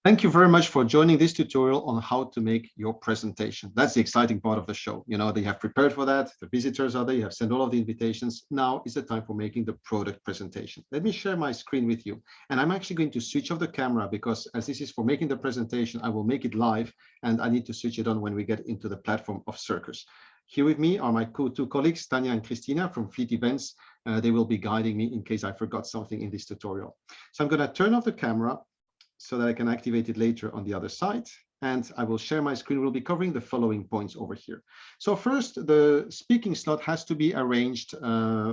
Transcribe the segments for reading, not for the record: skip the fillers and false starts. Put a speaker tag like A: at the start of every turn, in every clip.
A: Thank you very much for joining this tutorial on how to make your presentation. That's the exciting part of the show. You know, they have prepared for that. The visitors are there. You have sent all of the invitations. Now is the time for making the product presentation. Let me share my screen with you. And I'm actually going to switch off the camera because as this is for making the presentation, I will make it live and I need to switch it on when we get into the platform of Circus. Here with me are my two colleagues, Tanya and Christina from Fleet Events. They will be guiding me in case I forgot something in this tutorial. So I'm going to turn off the camera so that I can activate it later on the other side. And I will share my screen. We'll be covering the following points over here. So first, the speaking slot has to be arranged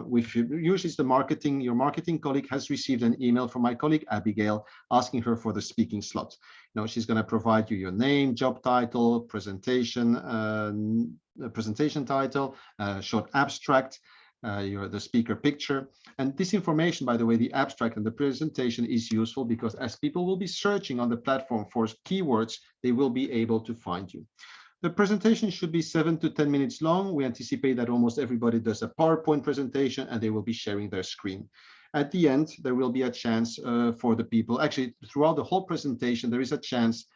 A: with, usually it's the marketing, your marketing colleague has received an email from my colleague, Abigail, asking her for the speaking slot. You know, she's gonna provide you your name, job title, presentation title, short abstract, the speaker picture. And this information, by the way, the abstract and the presentation is useful because as people will be searching on the platform for keywords, they will be able to find you. The presentation should be 7 to 10 minutes long. We anticipate that almost everybody does a PowerPoint presentation and they will be sharing their screen. At the end, there will be a chance for the people, actually throughout the whole presentation, there is a chance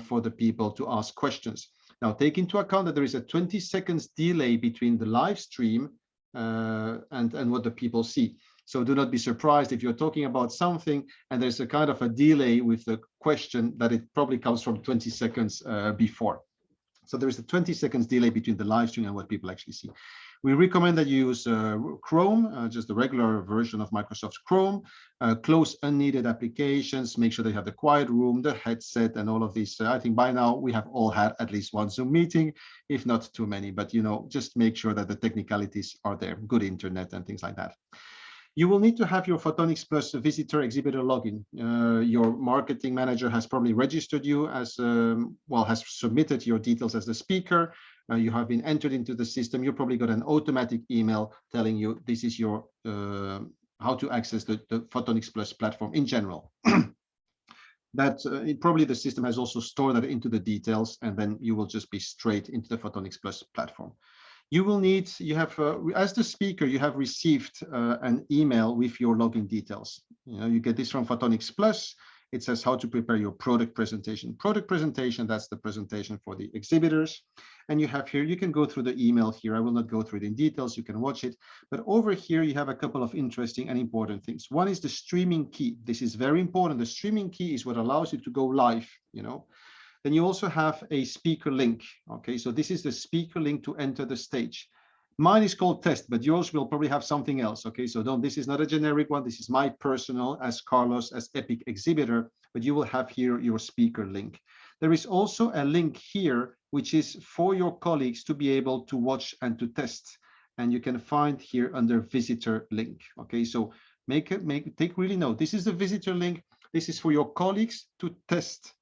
A: for the people to ask questions. Now, take into account that there is a 20 seconds delay between the live stream and what the people see. So do not be surprised if you're talking about something and there's a kind of a delay with the question that it probably comes from 20 seconds before. So there is a 20 seconds delay between the live stream and what people actually see. We recommend that you use Chrome, just the regular version of Microsoft Chrome, close unneeded applications, make sure they have the quiet room, the headset, and all of these. I think by now we have all had at least one Zoom meeting, if not too many, but you know, just make sure that the technicalities are there, good internet and things like that. You will need to have your Photonics Plus visitor exhibitor login. Your marketing manager has probably registered you as, well, has submitted your details as the speaker. You have been entered into the system. You probably got an automatic email telling you this is your, how to access the Photonics Plus platform in general. That probably the system has also stored that into the details, and then you will just be straight into the Photonics Plus platform. You will need, you have, as the speaker, you have received an email with your login details. You know, you get this from Photonics Plus. It says how to prepare your product presentation. Product presentation, that's the presentation for the exhibitors. And you have here, you can go through the email here. I will not go through it in details, you can watch it. But over here, you have a couple of interesting and important things. One is the streaming key. This is very important. The streaming key is what allows you to go live, you know. Then you also have a speaker link. Okay, so this is the speaker link to enter the stage. Mine is called test, but yours will probably have something else. Okay, so this is not a generic one. This is my personal as Carlos, as Epic exhibitor, but you will have here your speaker link. There is also a link here, which is for your colleagues to be able to watch and to test. And you can find here under visitor link. Okay, so take really note. This is the visitor link. This is for your colleagues to test.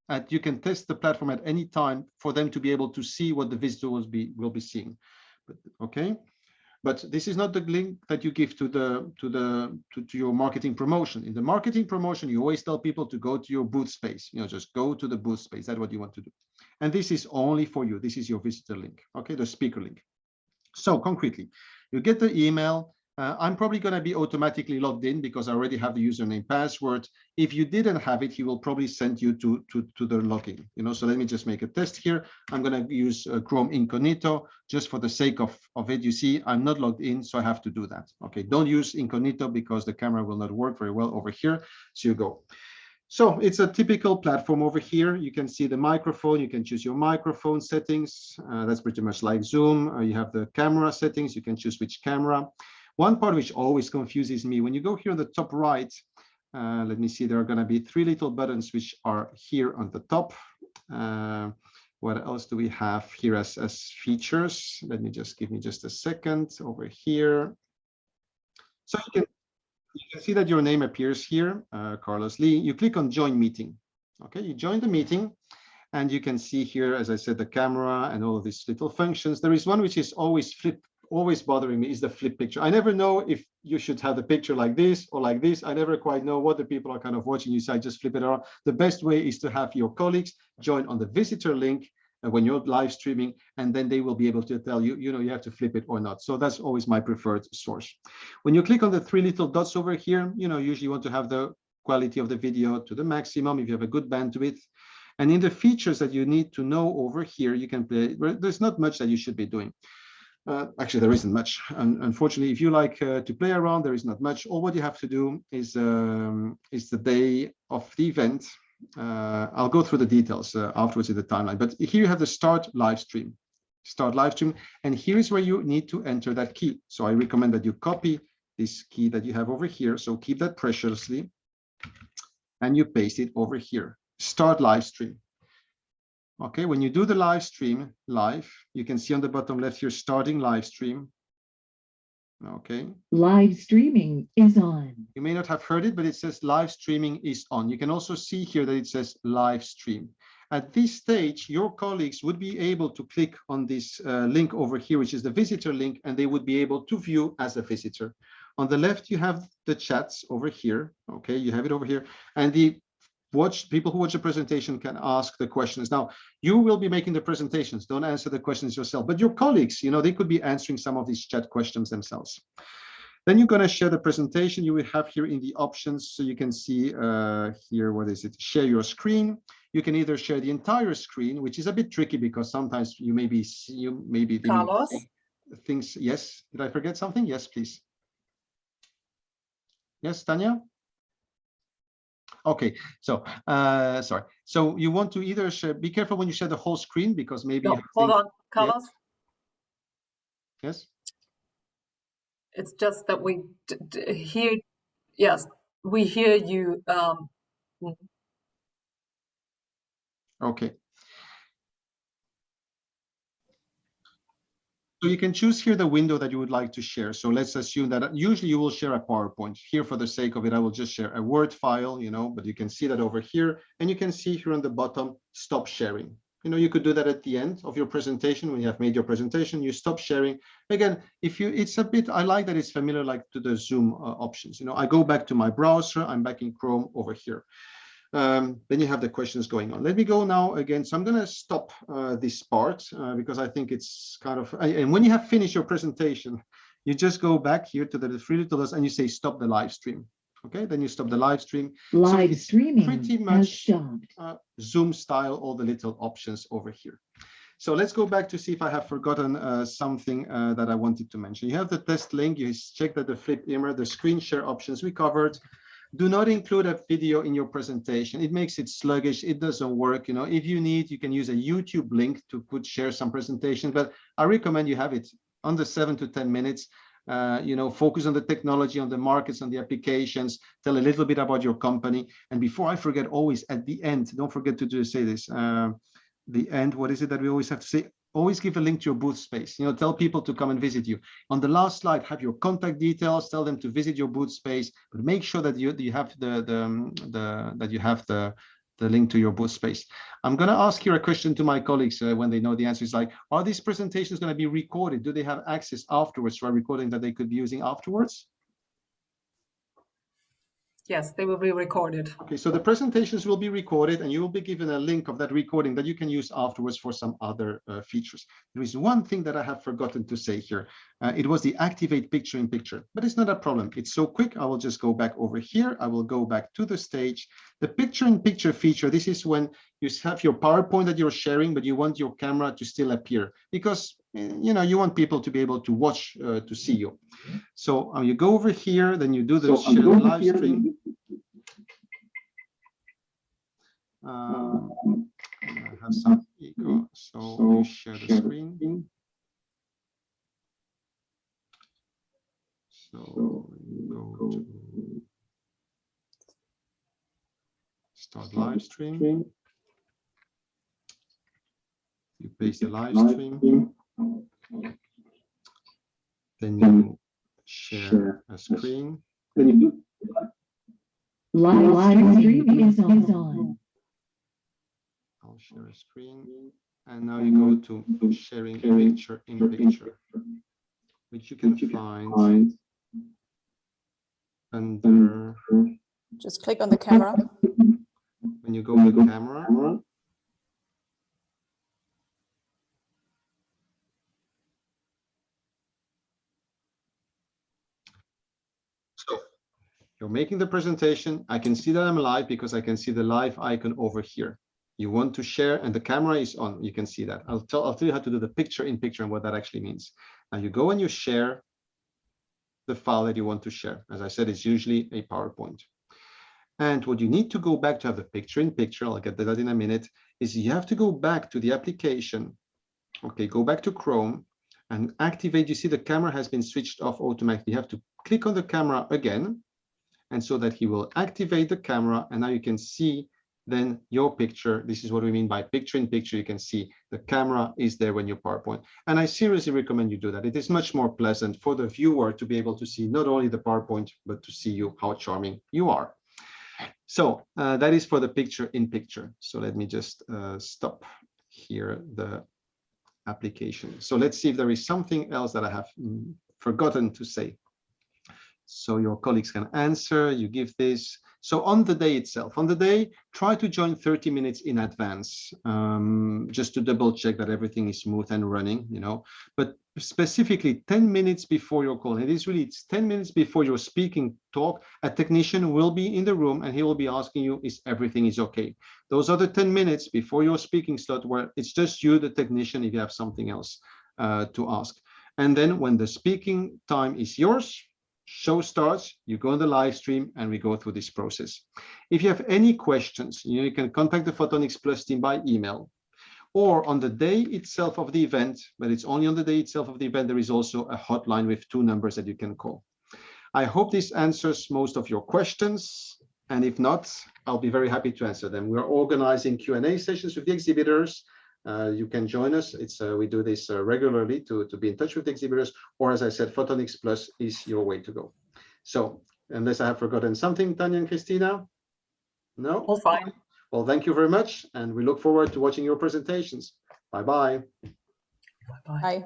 A: And you can test the platform at any time for them to be able to see what the visitor will be seeing. But, okay, but this is not the link that you give to your marketing promotion. In the marketing promotion, you always tell people to go to your booth space. You know, just go to the booth space. That's what you want to do. And this is only for you. This is your visitor link. Okay, the speaker link. So concretely, you get the email. I'm probably going to be automatically logged in because I already have the username password. If you didn't have it, he will probably send you to the login. You know, so let me just make a test here. I'm going to use Chrome Incognito just for the sake of it. You see, I'm not logged in, so I have to do that. Okay, don't use Incognito because the camera will not work very well over here. So you go. So it's a typical platform over here. You can see the microphone. You can choose your microphone settings. That's pretty much like Zoom. You have the camera settings. You can choose which camera. One part which always confuses me, when you go here on the top right, let me see, there are going to be 3 little buttons which are here on the top. What else do we have here as features? Let me just give me just a second over here. So you can see that your name appears here, Carlos Lee. You click on join meeting. Okay, you join the meeting. And you can see here, as I said, the camera and all of these little functions. There is one which is always bothering me, is the flip picture. I never know if you should have the picture like this or like this. I never quite know what the people are kind of watching you, so I just flip it around. The best way is to have your colleagues join on the visitor link when you're live streaming, and then they will be able to tell you, you know, you have to flip it or not. So that's always my preferred source. When you click on the 3 little dots over here, you know, usually you want to have the quality of the video to the maximum if you have a good bandwidth. And in the features that you need to know over here, you can play. There's not much that you should be doing. Actually, there isn't much. Unfortunately, if you like to play around, there is not much. All what you have to do is the day of the event. I'll go through the details afterwards in the timeline. But here you have the start live stream. Start live stream. And here is where you need to enter that key. So I recommend that you copy this key that you have over here. So keep that preciously. And you paste it over here. Start live stream. Okay, when you do the live stream live, you can see on the bottom left here, starting live stream. Okay.
B: Live streaming is on.
A: You may not have heard it, but it says live streaming is on. You can also see here that it says live stream. At this stage, your colleagues would be able to click on this link over here, which is the visitor link, and they would be able to view as a visitor. On the left, you have the chats over here. Okay, you have it over here. And the people who watch the presentation can ask the questions. Now, you will be making the presentations. Don't answer the questions yourself, but your colleagues, they could be answering some of these chat questions themselves. Then you're going to share the presentation. You will have here in the options, so you can see here, what is it? Share your screen. You can either share the entire screen, which is a bit tricky because sometimes you may be
C: Carlos?
A: Things. Yes. Did I forget something? Yes, please. Yes, Tanya? Okay, so sorry. So you want to either share, be careful when you share the whole screen because maybe
C: hold on, Carlos.
A: Yes.
C: It's just that we hear. Yes, we hear you.
A: Okay. So you can choose here the window that you would like to share. So let's assume that usually you will share a PowerPoint. Here, for the sake of it, I will just share a Word file, but you can see that over here. And you can see here on the bottom, stop sharing. You could do that at the end of your presentation. When you have made your presentation, you stop sharing. Again, it's a bit, I like that it's familiar like to the Zoom options. I go back to my browser. I'm back in Chrome over here. Then you have the questions going on. Let me go now again. So I'm going to stop this part because I think it's kind of, and when you have finished your presentation, you just go back here to the three little dots and you say stop the live stream. Okay, then you stop the live stream.
B: Live streaming
A: pretty much Zoom style, all the little options over here. So let's go back to see if I have forgotten something that I wanted to mention. You have the test link. You check that the flip immer, the screen share options we covered. Do not include a video in your presentation. It makes it sluggish. It doesn't work. If you need, you can use a YouTube link to share some presentation, but I recommend you have it under 7 to 10 minutes. Focus on the technology, on the markets, on the applications, tell a little bit about your company. And before I forget, always at the end, don't forget to say this, the end, what is it that we always have to say? Always give a link to your booth space. Tell people to come and visit you. On the last slide, have your contact details. Tell them to visit your booth space, but make sure that you have the link to your booth space. I'm going to ask here a question to my colleagues when they know the answer. Is like, are these presentations going to be recorded? Do they have access afterwards to a recording that they could be using afterwards?
C: Yes, they will be recorded.
A: Okay, so the presentations will be recorded and you will be given a link of that recording that you can use afterwards for some other features. There is one thing that I have forgotten to say here. It was the activate picture in picture, but it's not a problem. It's so quick. I will just go back over here. I will go back to the stage. The picture in picture feature, this is when you have your PowerPoint that you're sharing, but you want your camera to still appear because you want people to be able to watch, to see you. So you go over here, then you do the share the live stream. I have some echo, so you share the screen. So you go to start live stream. You paste the live stream. Then you share a screen.
B: Live streaming is on.
A: I'll share a screen. And now you go to sharing picture in picture, which you can find under.
D: Just click on the camera.
A: When you go to the camera. So You're making the presentation. I can see that I'm live because I can see the live icon over here. You want to share and the camera is on. You can see that. I'll tell you how to do the picture in picture and what that actually means. Now you go and you share the file that you want to share. As I said, it's usually a PowerPoint. And what you need to go back to have the picture in picture, I'll get to that in a minute, is you have to go back to the application. Okay, go back to Chrome and activate. You see the camera has been switched off automatically. You have to click on the camera again, and so that he will activate the camera. And now you can see then your picture. This is what we mean by picture in picture. You can see the camera is there when you PowerPoint. And I seriously recommend you do that. It is much more pleasant for the viewer to be able to see not only the PowerPoint, but to see you, how charming you are. So that is for the picture in picture. So let me just stop here the application. So let's see if there is something else that I have forgotten to say. So your colleagues can answer, you give this. So on the day itself, on the day, try to join 30 minutes in advance, just to double check that everything is smooth and running, you know, but specifically 10 minutes before your call. It's 10 minutes before your speaking talk, a technician will be in the room and he will be asking you, is everything is okay? Those are the 10 minutes before your speaking slot where it's just you, the technician, if you have something else to ask. And then when the speaking time is yours, show starts, you go on the live stream and we go through this process. If you have any questions, you can contact the Photonics Plus team by email or on the day itself of the event, but it's only on the day itself of the event. There is also a hotline with 2 numbers that you can call. I hope this answers most of your questions. And if not, I'll be very happy to answer them. We're organizing Q&A sessions with the exhibitors. You can join us. We do this regularly to be in touch with the exhibitors, or as I said, Photonics Plus is your way to go. So unless I have forgotten something, Tanya and Christina? No?
C: All fine.
A: Well, thank you very much. And we look forward to watching your presentations. Bye-bye.
C: Bye-bye.
D: Bye.